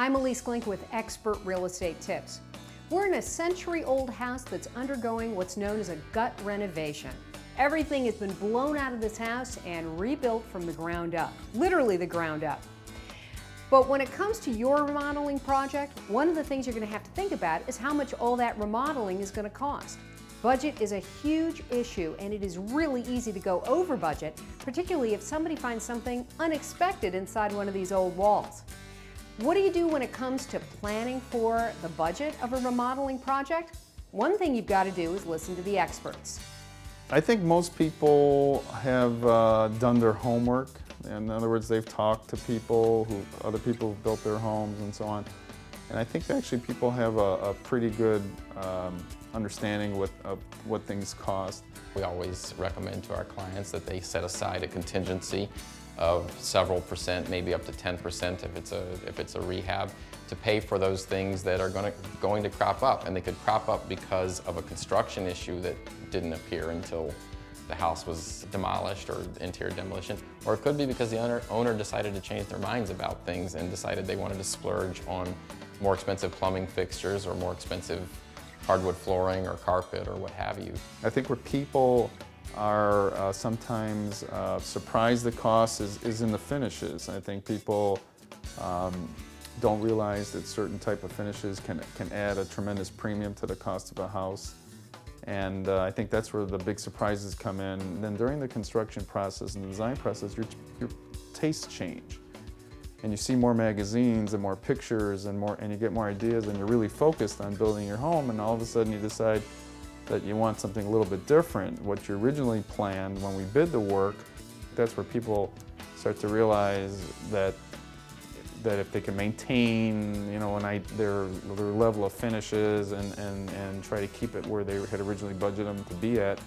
I'm Elise Glink with Expert Real Estate Tips. We're in a century-old house that's undergoing what's known as a gut renovation. Everything has been blown out of this house and rebuilt from the ground up, literally the ground up. But when it comes to your remodeling project, one of the things you're going to have to think about is how much all that remodeling is going to cost. Budget is a huge issue, and it is really easy to go over budget, particularly if somebody finds something unexpected inside one of these old walls. What do you do when it comes to planning for the budget of a remodeling project? One thing you've got to do is listen to the experts. I think most people have done their homework. In other words, they've talked to people, other people who've built their homes and so on. And I think actually people have a pretty good understanding of what things cost. We always recommend to our clients that they set aside a contingency of several percent, maybe up to 10% if it's a rehab, to pay for those things that are going to crop up. And they could crop up because of a construction issue that didn't appear until the house was demolished or interior demolition. Or it could be because the owner decided to change their minds about things and decided they wanted to splurge on more expensive plumbing fixtures or more expensive hardwood flooring or carpet or what have you. I think where people are sometimes surprised the cost is in the finishes. I think people don't realize that certain type of finishes can add a tremendous premium to the cost of a house. And I think that's where the big surprises come in. And then during the construction process and the design process, your tastes change. And you see more magazines and more pictures and you get more ideas, and you're really focused on building your home, and all of a sudden you decide that you want something a little bit different. What you originally planned when we bid the work, that's where people start to realize that if they can maintain, their level of finishes and try to keep it where they had originally budgeted them to be at,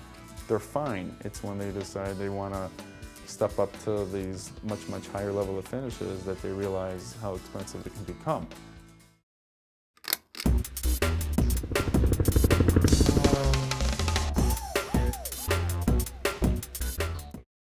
they're fine. It's when they decide they want to step up to these much higher level of finishes that they realize how expensive it can become.